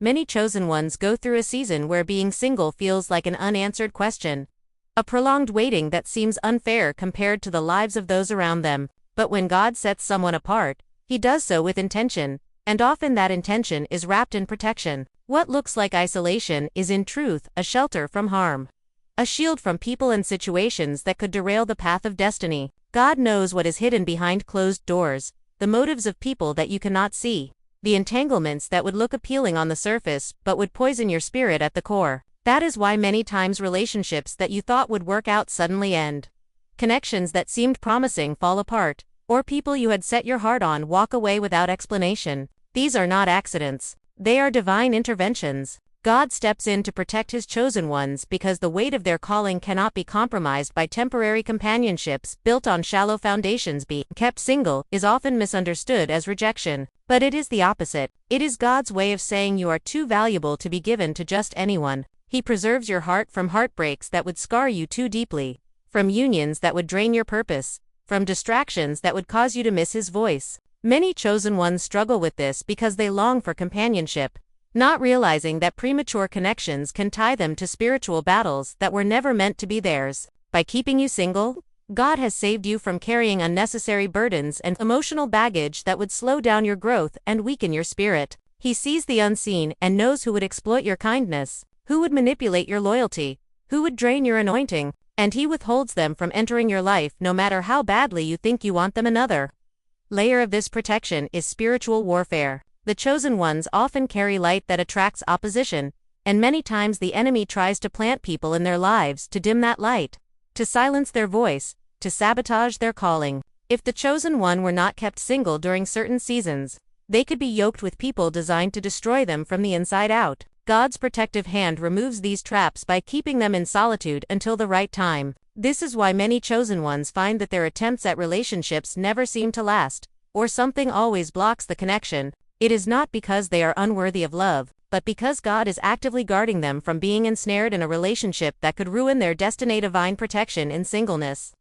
Many chosen ones go through a season where being single feels like an unanswered question. A prolonged waiting that seems unfair compared to the lives of those around them. But when God sets someone apart, He does so with intention, and often that intention is wrapped in protection. What looks like isolation is in truth a shelter from harm. A shield from people and situations that could derail the path of destiny. God knows what is hidden behind closed doors, the motives of people that you cannot see, the entanglements that would look appealing on the surface but would poison your spirit at the core. That is why many times relationships that you thought would work out suddenly end. Connections that seemed promising fall apart, or people you had set your heart on walk away without explanation. These are not accidents. They are divine interventions. God steps in to protect His chosen ones because the weight of their calling cannot be compromised by temporary companionships built on shallow foundations. Being kept single is often misunderstood as rejection, but it is the opposite. It is God's way of saying you are too valuable to be given to just anyone. He preserves your heart from heartbreaks that would scar you too deeply, from unions that would drain your purpose, from distractions that would cause you to miss His voice. Many chosen ones struggle with this because they long for companionship, not realizing that premature connections can tie them to spiritual battles that were never meant to be theirs. By keeping you single, God has saved you from carrying unnecessary burdens and emotional baggage that would slow down your growth and weaken your spirit. He sees the unseen and knows who would exploit your kindness, who would manipulate your loyalty, who would drain your anointing, and He withholds them from entering your life no matter how badly you think you want them. Another layer of this protection is spiritual warfare. The chosen ones often carry light that attracts opposition, and many times the enemy tries to plant people in their lives to dim that light, to silence their voice, to sabotage their calling. If the chosen one were not kept single during certain seasons, they could be yoked with people designed to destroy them from the inside out. God's protective hand removes these traps by keeping them in solitude until the right time. This is why many chosen ones find that their attempts at relationships never seem to last, or something always blocks the connection. It is not because they are unworthy of love, but because God is actively guarding them from being ensnared in a relationship that could ruin their destiny. Divine protection in singleness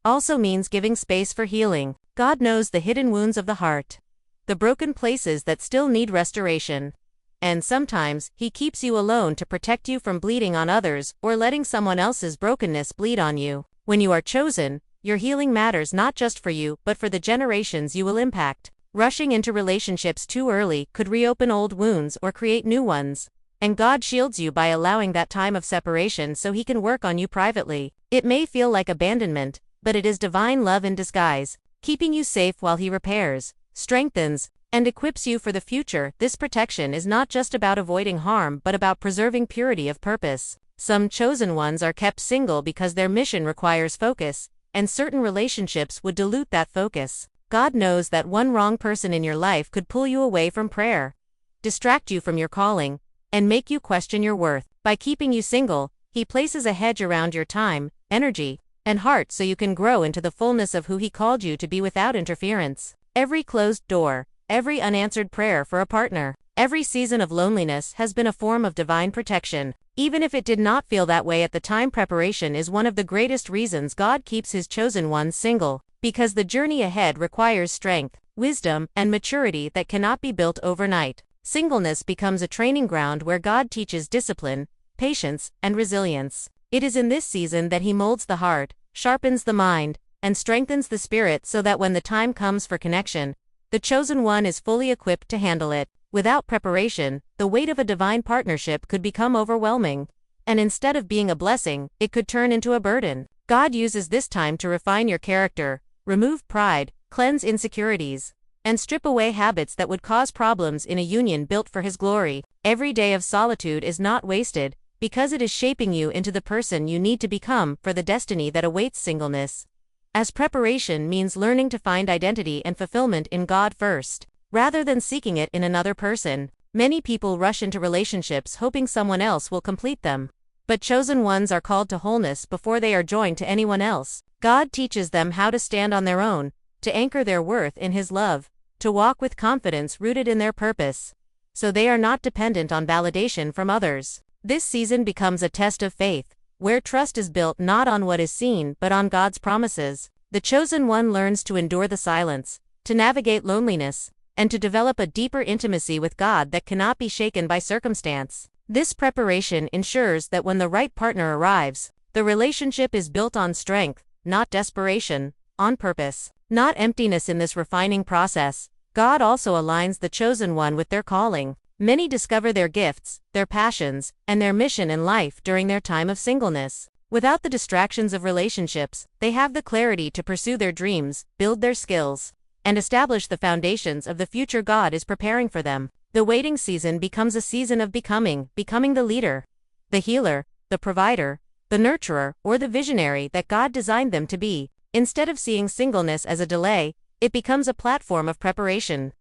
also means giving space for healing. God knows the hidden wounds of the heart, the broken places that still need restoration. And sometimes, He keeps you alone to protect you from bleeding on others or letting someone else's brokenness bleed on you. When you are chosen, your healing matters not just for you but for the generations you will impact. Rushing into relationships too early could reopen old wounds or create new ones. And God shields you by allowing that time of separation so He can work on you privately. It may feel like abandonment, but it is divine love in disguise, keeping you safe while He repairs, strengthens, and equips you for the future. This protection is not just about avoiding harm but about preserving purity of purpose. Some chosen ones are kept single because their mission requires focus, and certain relationships would dilute that focus. God knows that one wrong person in your life could pull you away from prayer, distract you from your calling, and make you question your worth. By keeping you single, He places a hedge around your time, energy, and heart so you can grow into the fullness of who He called you to be without interference. Every closed door, every unanswered prayer for a partner, every season of loneliness has been a form of divine protection. Even if it did not feel that way at the time, preparation is one of the greatest reasons God keeps His chosen ones single. Because the journey ahead requires strength, wisdom, and maturity that cannot be built overnight. Singleness becomes a training ground where God teaches discipline, patience, and resilience. It is in this season that He molds the heart, sharpens the mind, and strengthens the spirit so that when the time comes for connection, the chosen one is fully equipped to handle it. Without preparation, the weight of a divine partnership could become overwhelming, and instead of being a blessing, it could turn into a burden. God uses this time to refine your character, remove pride, cleanse insecurities, and strip away habits that would cause problems in a union built for His glory. Every day of solitude is not wasted, because it is shaping you into the person you need to become for the destiny that awaits. Singleness as preparation means learning to find identity and fulfillment in God first, rather than seeking it in another person. Many people rush into relationships hoping someone else will complete them. But chosen ones are called to wholeness before they are joined to anyone else. God teaches them how to stand on their own, to anchor their worth in His love, to walk with confidence rooted in their purpose, so they are not dependent on validation from others. This season becomes a test of faith, where trust is built not on what is seen but on God's promises. The chosen one learns to endure the silence, to navigate loneliness, and to develop a deeper intimacy with God that cannot be shaken by circumstance. This preparation ensures that when the right partner arrives, the relationship is built on strength, not desperation, on purpose, not emptiness. In this refining process, God also aligns the chosen one with their calling. Many discover their gifts, their passions, and their mission in life during their time of singleness. Without the distractions of relationships, they have the clarity to pursue their dreams, build their skills, and establish the foundations of the future God is preparing for them. The waiting season becomes a season of becoming the leader, the healer, the provider, the nurturer, or the visionary that God designed them to be. Instead of seeing singleness as a delay, it becomes a platform of preparation,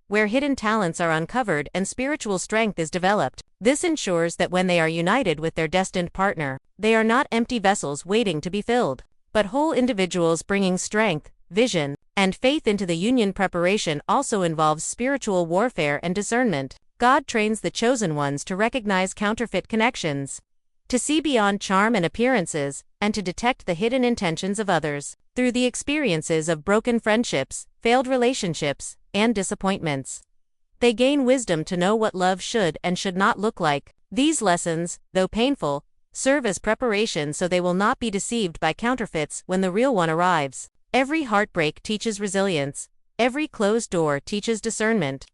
where hidden talents are uncovered and spiritual strength is developed. This ensures that when they are united with their destined partner, they are not empty vessels waiting to be filled, but whole individuals bringing strength, vision, and faith into the union. Preparation also involves spiritual warfare and discernment. God trains the chosen ones to recognize counterfeit connections, to see beyond charm and appearances, and to detect the hidden intentions of others. Through the experiences of broken friendships, failed relationships, and disappointments, they gain wisdom to know what love should and should not look like. These lessons, though painful, serve as preparation so they will not be deceived by counterfeits when the real one arrives. Every heartbreak teaches resilience, every closed door teaches discernment,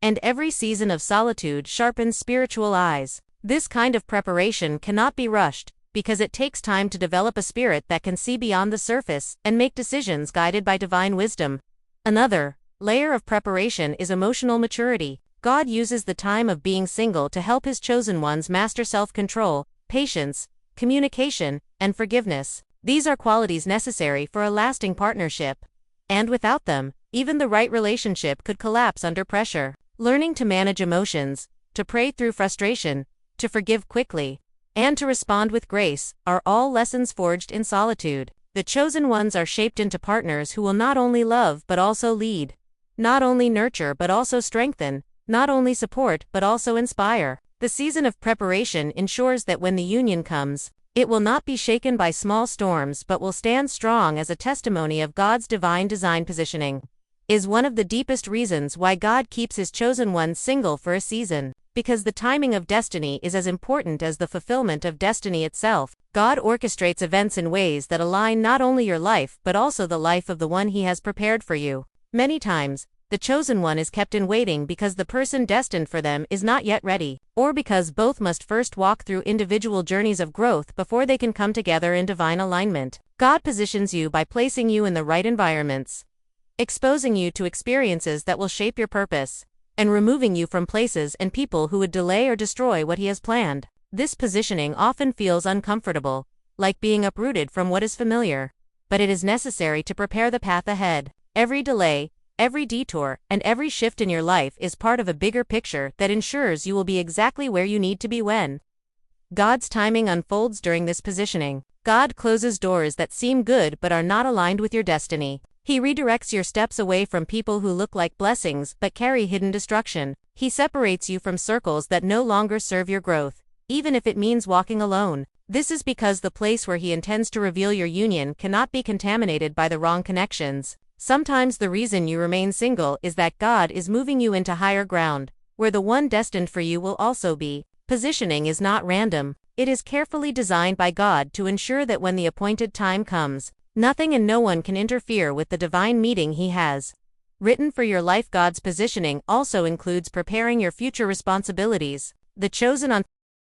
and every season of solitude sharpens spiritual eyes. This kind of preparation cannot be rushed, because it takes time to develop a spirit that can see beyond the surface and make decisions guided by divine wisdom. Another layer of preparation is emotional maturity. God uses the time of being single to help His chosen ones master self-control, patience, communication, and forgiveness. These are qualities necessary for a lasting partnership, and without them, even the right relationship could collapse under pressure. Learning to manage emotions, to pray through frustration, to forgive quickly, and to respond with grace, are all lessons forged in solitude. The chosen ones are shaped into partners who will not only love but also lead, not only nurture but also strengthen, not only support but also inspire. The season of preparation ensures that when the union comes, it will not be shaken by small storms but will stand strong as a testimony of God's divine design. Positioning is one of the deepest reasons why God keeps His chosen ones single for a season, because the timing of destiny is as important as the fulfillment of destiny itself. God orchestrates events in ways that align not only your life but also the life of the one He has prepared for you. Many times, the chosen one is kept in waiting because the person destined for them is not yet ready, or because both must first walk through individual journeys of growth before they can come together in divine alignment. God positions you by placing you in the right environments, exposing you to experiences that will shape your purpose, and removing you from places and people who would delay or destroy what He has planned. This positioning often feels uncomfortable, like being uprooted from what is familiar, but it is necessary to prepare the path ahead. Every delay, every detour, and every shift in your life is part of a bigger picture that ensures you will be exactly where you need to be when God's timing unfolds. During this positioning, God closes doors that seem good but are not aligned with your destiny. He redirects your steps away from people who look like blessings but carry hidden destruction. He separates you from circles that no longer serve your growth, even if it means walking alone. This is because the place where He intends to reveal your union cannot be contaminated by the wrong connections. Sometimes the reason you remain single is that God is moving you into higher ground, where the one destined for you will also be. Positioning is not random. It is carefully designed by God to ensure that when the appointed time comes, nothing and no one can interfere with the divine meeting He has written for your life. God's positioning also includes preparing your future responsibilities. The chosen